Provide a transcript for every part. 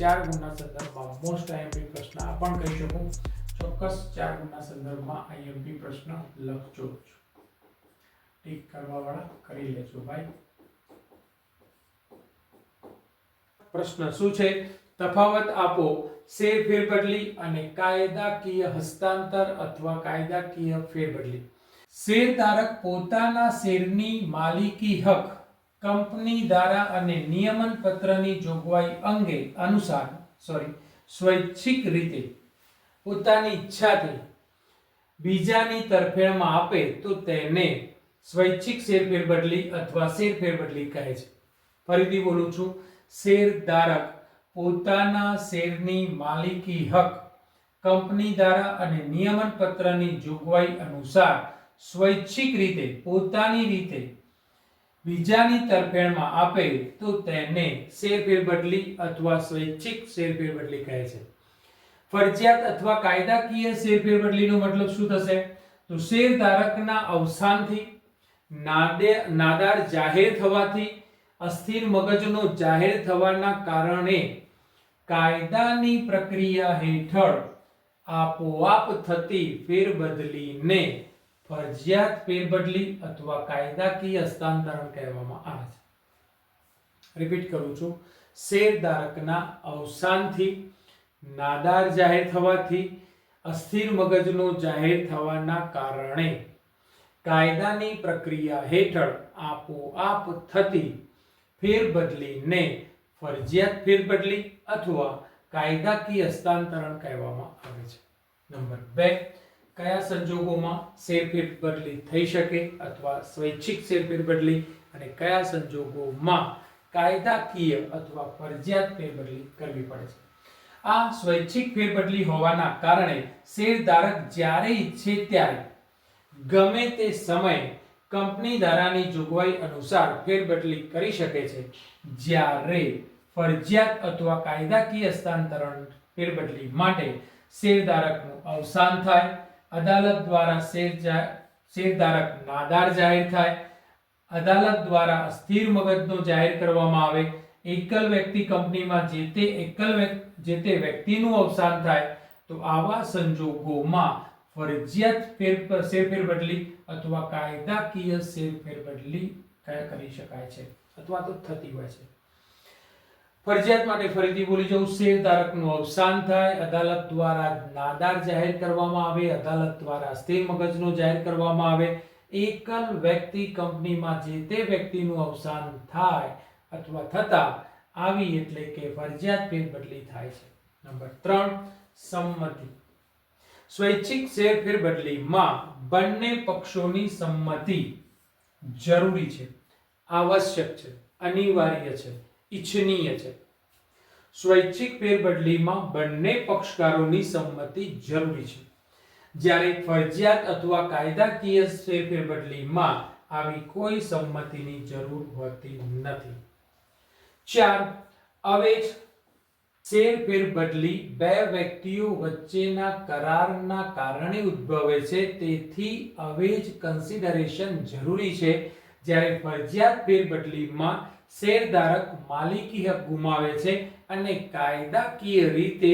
4 ગુણના સંદર્ભમાં most IMP પ્રશ્ન આ પણ કહી શકું ચોક્કસ 4 ગુણના સંદર્ભમાં આઈએમપી પ્રશ્ન લખજો ટીક કરવા વાળા કરી લેજો ભાઈ। પ્રશ્ન શું છે? તફાવત આપો શેર ફેરબદલી અને કાયદાકીય હસ્તાંતર અથવા કાયદાકીય ફેરબદલી। શેરધારક પોતાના શેરની માલિકી હક કંપની ધારા અને નિયમન પત્રની જોગવાઈ અંગે અનુસાર સ્વૈચ્છિક રીતે પોતાની ઈચ્છાથી બીજાની તરફેણમાં આપે તો તેને સ્વૈચ્છિક શેર ફેરબદલી અથવા શેર ફેરબદલી કહે છે। ફરીથી બોલું છું, શેરધારક પોતાના શેરની માલિકી હક કંપની ધારા અને નિયમન પત્રની જોગવાઈ અનુસાર સ્વૈચ્છિક રીતે પોતાની રીતે બીજાની તરફેણમાં આપે તો તેને શેર ફેરબદલી અથવા સ્વૈચ્છિક શેર ફેરબદલી કહે છે। ફરજિયાત અથવા કાયદાકીય શેર ફેરબદલીનો મતલબ શું થશે? તો શેરધારકના અવસાનથી, નાદાર જાહેર થવાથી, અસ્થિર મગજનો જાહેર થવાના કારણે કાયદાની પ્રક્રિયા હેઠળ આપોઆપ થતી ફેરબદલીને ફરજિયાત ફેરબદલી અથવા કાયદાકીય હસ્તાંતરણ કહેવામાં આવે છે। રિપીટ કરું છું, શેરધારકના અવસાનથી, નાદાર જાહેર થવાથી, અસ્થિર મગજનો જાહેર થવાના કારણે કાયદાની પ્રક્રિયા હેઠળ આપોઆપ થતી ફેરબદલીને ફરજિયાત ફેરબદલી અથવા કાયદાકીય હસ્તાંતરણ કહેવામાં આવે છે। નંબર 2, કયા સંજોગોમાં શેર ફેરબદલી થઈ શકે અથવા સ્વૈચ્છિક શેર ફેરબદલી અને કયા સંજોગોમાં કાયદાકીય અથવા ફરજિયાત ફેરબદલી કરવી પડે છે। આ સ્વૈચ્છિક ફેરબદલી હોવાના કારણે શેરધારક જ્યારે ઈચ્છે ત્યારે ગમે તે સમયે કંપની ધારાની જોગવાઈ અનુસાર ફેરબદલી કરી શકે છે, જ્યારે ફરજિયાત અથવા કાયદાકીય હસ્તાંતરણ ફેરબદલી માટે શેરધારકનું અવસાન થાય, અદાલત દ્વારા શેરધારક નાદાર જાહેર થાય, અદાલત દ્વારા અસ્થિર મગજનો જાહેર કરવામાં આવે, એકલ વ્યક્તિ કંપનીમાં જે તે વ્યક્તિનું અવસાન થાય, તો આવા સંજોગોમાં ફરજિયાત શેર ફેરબદલી અથવા કાયદાકીય શેર ફેરબદલી કરી શકાય છે અથવા તો થતી હોય છે। ફરજિયાત માટે ફરીથી બોલી જાઉં, શેરધારકનું અવસાન થાય, અદાલત દ્વારા નાદાર જાહેર કરવામાં આવે, અદાલત દ્વારા અસ્થિર મગજનો જાહેર કરવામાં આવે, એકલ વ્યક્તિ કંપનીમાં જે તે વ્યક્તિનું અવસાન થાય અથવા થતા આવી એટલે કે ફરજિયાત ફેરબદલી થાય છે। નંબર 3, સંમતિ। સ્વૈચ્છિક શેર ફેરબદલીમાં બંને પક્ષોની સંમતિ જરૂરી છે, આવશ્યક છે, અનિવાર્ય છે, ઇચ્છનીય છે। સ્વૈચ્છિક ફેરબદલીમાં બંને પક્ષકારોની સંમતિ જરૂરી છે, જ્યારે ફરજિયાત અથવા કાયદાકીય શેર ફેરબદલીમાં આવી કોઈ સંમતિની જરૂર હોતી નથી। 4, અવેજ શેર ફેરબદલી બે વ્યક્તિઓ વચ્ચેના કરારના કારણે ઉદ્ભવે છે, તેથી અવેજ કન્સિડરેશન જરૂરી છે, જ્યારે ફરજિયાત ફેરબદલીમાં શેરધારક માલિકી હક ગુમાવે છે અને કાયદાકીય રીતે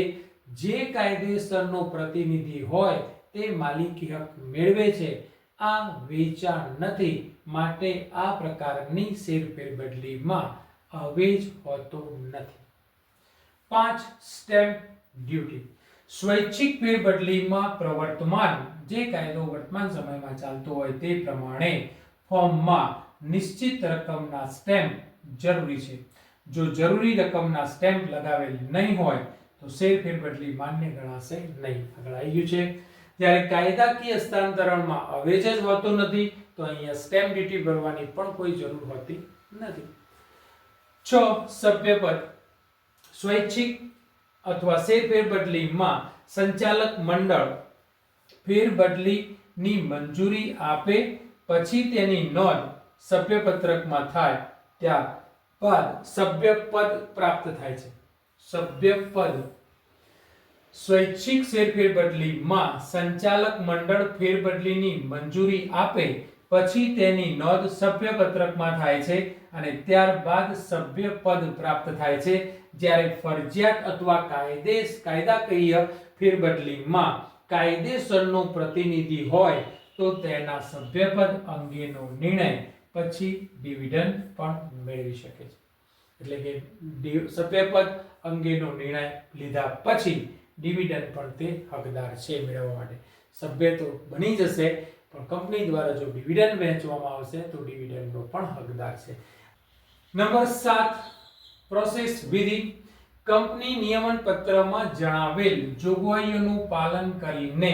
જે કાયદેસરનો પ્રતિનિધિ હોય તે માલિકી હક મેળવે છે। આ વેચાણ નથી, માટે આ પ્રકારની શેર ફેરબદલીમાં અવેજ હોતો નથી। 5, સ્ટેમ્પ ડ્યુટી। સ્વૈચ્છિક ફેરબદલીમાં પ્રવર્તમાન જે કાયદો વર્તમાન સમયમાં ચાલતો હોય તે પ્રમાણે ફોર્મમાં નિશ્ચિત રકમના સ્ટેમ્પ જરૂરી છે। જો જરૂરી રકમના સ્ટેમ્પ લગાવેલ નહીં હોય તો શેર ફેરબદલી માન્ય ગણાશે નહીં। આગળ આવી ગયું છે। જ્યારે કાયદાકીય હસ્તાંતરણમાં અવેજ જ હોતો નથી તો અહીંયા સ્ટેમ્પ ડ્યુટી ભરવાની પણ કોઈ જરૂર હોતી નથી। 6, સભ્યપદ। સ્વૈચ્છિક અથવા શેર ફેરબદલીમાં સંચાલક મંડળ ફેરબદલીની મંજૂરી આપે પછી તેની નોંધ સભ્યપત્રકમાં થાય, ત્યારબાદ સભ્યપદ પ્રાપ્ત થાય છે। સભ્યપદ। સ્વૈચ્છિક શેર ફેરબદલીમાં સંચાલક મંડળ ફેરબદલીની મંજૂરી આપે પછી તેની નોંધ સભ્યપત્રકમાં થાય છે અને ત્યારબાદ સભ્યપદ પ્રાપ્ત થાય છે, જ્યારે ફરજિયાત અથવા કાયદાકીય ફેરબદલીમાં કાયદેસરનો પ્રતિનિધિ હોય તો તેના સભ્યપદ અંગેનો નિર્ણય પછી ડિવિડન્ડ પણ મેળવી શકે છે. એટલે કે સભ્યપદ અંગેનો નિર્ણય લીધા પછી ડિવિડન્ડ પણ તે હકદાર છે મેળવવા માટે. સભ્ય તો બની જશે પણ કંપની દ્વારા જો ડિવિડન્ડ વહેંચવામાં આવશે તો ડિવિડન્ડનો પણ હકદાર છે. નંબર 7 પ્રોસેસ વિધિ. કંપની નિયમન પત્રમાં જણાવેલ જોગવાઈઓનું પાલન કરીને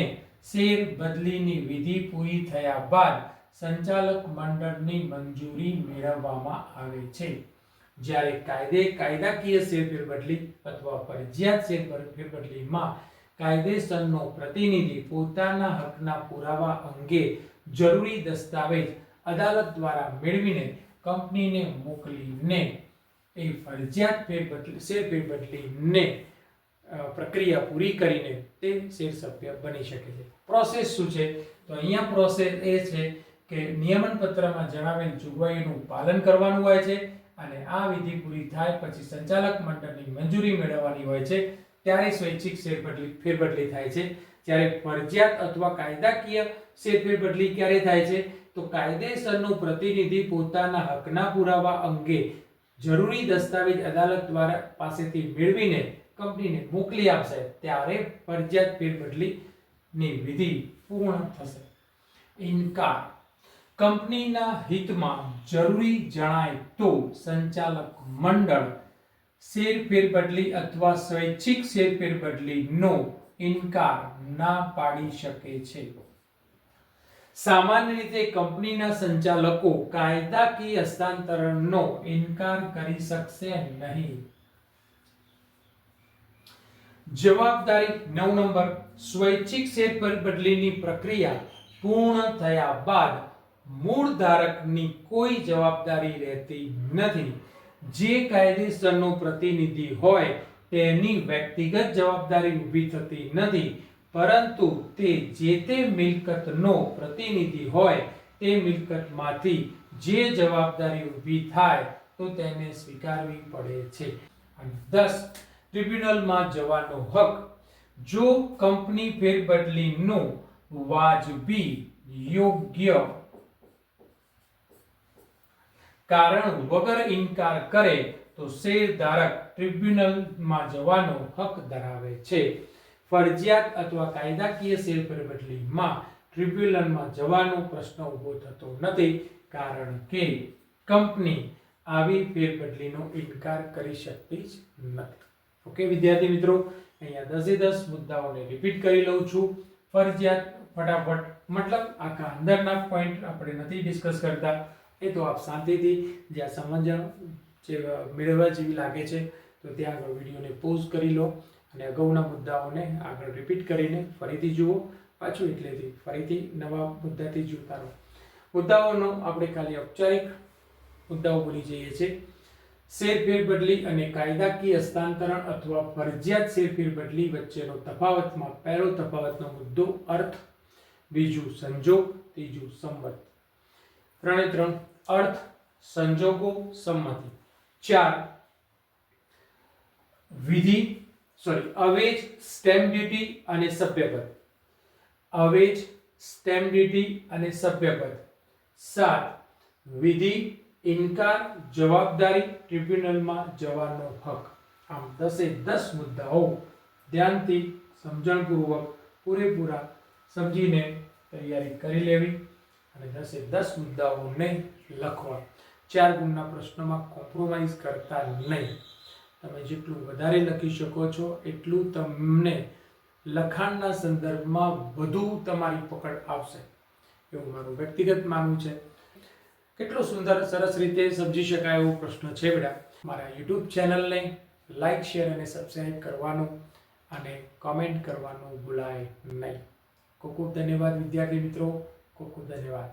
શેર બદલીની વિધિ પૂરી થયા બાદ સંચાલક મંડળની મંજૂરી મેળવવામાં આવે છે. જ્યારે કાયદાકીય શેર ફેરબદલી અથવા ફરજિયાત શેર ફેરબદલીમાં કાયદેસરનો પ્રતિનિધિ પોતાના હકના પુરાવા અંગે જરૂરી દસ્તાવેજ અદાલત દ્વારા મેળવીને કંપનીને મોકલીને એ ફરજિયાત શેર ફેરબદલીને પ્રક્રિયા પૂરી કરીને તે શેર સભ્ય બની શકે છે. પ્રોસેસ શું છે? તો અહીંયા પ્રોસેસ એ છે કે નિયમન પત્રમાં જણાવેલ જોગવાઈઓનું પાલન કરવાનું હોય છે અને આ વિધિ પૂરી થાય પછી સંચાલક મંડળની મંજૂરી મેળવવાની હોય છે ત્યારે સ્વૈચ્છિક શેર ફેરબદલી થાય છે. જ્યારે ફરજિયાત અથવા કાયદાકીય શેર ફેરબદલી ક્યારે થાય છે? તો કાયદેસરનો પ્રતિનિધિ પોતાના હકના પુરાવા અંગે જરૂરી દસ્તાવેજ અદાલત દ્વારા પાસેથી મેળવીને કંપનીને મોકલી આપશે ત્યારે ફરજિયાત ફેરબદલીની વિધિ પૂર્ણ થશે. ઇનકાર. કંપનીના હિતમાં જરૂરી જણાય તો સંચાલક મંડળ શેર ફેરબદલી અથવા સ્વૈચ્છિક શેર ફેરબદલીનો ઇનકાર ના પાડી શકે છે. સામાન્ય રીતે કંપનીના સંચાલકો કાયદાકીય હસ્તાંતરણનો ઇનકાર કરી શકશે નહીં. જવાબદારી 9 નંબર. સ્વૈચ્છિક શેર ફેરબદલીની પ્રક્રિયા પૂર્ણ થયા બાદ મૂળ ધારકની કોઈ જવાબદારી રહેતી નથી. જે કાયદેસરનો પ્રતિનિધિ હોય તેની વ્યક્તિગત જવાબદારી ઊભી થતી નથી, પરંતુ તે મિલકતનો પ્રતિનિધિ હોય તે મિલકતમાંથી જે જવાબદારી ઊભી થાય તો તેને સ્વીકારવી પડે છે. અને 10 ટ્રિબ્યુનલમાં જવાનો હક. જો કંપની ફેરબદલીનો વાજબી યોગ્ય કારણ વગર ઇનકાર કરે તો શેરધારક ટ્રિબ્યુનલમાં જવાનો હક ધરાવે છે. ફરજિયાત અથવા કાયદાકીય શેર ફેરબદલીમાં ટ્રિબ્યુનલમાં જવાનો પ્રશ્ન ઊભો થતો નથી કારણ કે કંપની આવી ફેરબદલીનો ઇનકાર કરી શકતી જ નથી. ઓકે વિદ્યાર્થી મિત્રો, અહીંયા 10 મુદ્દાઓને રિપીટ કરી લઉં છું. ફરજિયાત ફટાફટ, મતલબ આખા અંદરના પોઈન્ટ આપણે નથી ડિસ્કસ કરતા, એ તો આપ શાંતિથી જ્યાં સમજણ જે મેળવવા જેવી લાગે છે તો ત્યાં આગળ વિડીયોને પોઝ કરી લો અને અગાઉના મુદ્દાઓને આગળ રિપીટ કરીને ફરીથી જુઓ, પાછું એટલેથી ફરીથી નવા મુદ્દાથી જોતા રહો. મુદ્દાઓનો આપણે ખાલી ઔપચારિક મુદ્દાઓ ભૂલી જઈએ છીએ. શેર ફેરબદલી અને કાયદાકીય હસ્તાંતરણ અથવા ફરજિયાત શેર ફેરબદલી વચ્ચેનો તફાવતમાં પહેલો તફાવતનો મુદ્દો અર્થ, બીજું સંજોગ, ત્રીજું સંમત. 3 અર્થ, સંજોગો, સંમતિ. 4 અવેજ, સ્ટેમ્પ ડ્યુટી અને સભ્યપદ. અવેજ, સ્ટેમ્પ ડ્યુટી અને સભ્યપદ. 7 વિધિ, ઇનકાર, જવાબદારી, ટ્રિબ્યુનલમાં જવાનો હક. આમ 10 મુદ્દાઓ ધ્યાનથી સમજણપૂર્વક પૂરેપૂરા સમજીને તૈયારી કરી લેવી અને 10 મુદ્દાઓને લખવા. 4 ગુણના પ્રશ્નમાં કોમ્પ્રોમાઇઝ કરતા નહીં. તમે જેટલું વધારે લખી શકો છો એટલું તમને લખાણના સંદર્ભમાં વધુ તમારી પકડ આવશે એવું મારું વ્યક્તિગત માનવું છે. કેટલો સુંદર સરસ રીતે સમજી શકાય એવો પ્રશ્ન છે બેટા. મારા યુટ્યુબ ચેનલને લાઈક, શેર અને સબસ્ક્રાઈબ કરવાનું અને કોમેન્ટ કરવાનું ભૂલાય નહીં. ખૂબ ખૂબ ધન્યવાદ વિદ્યાર્થી મિત્રો, ખૂબ ખૂબ ધન્યવાદ.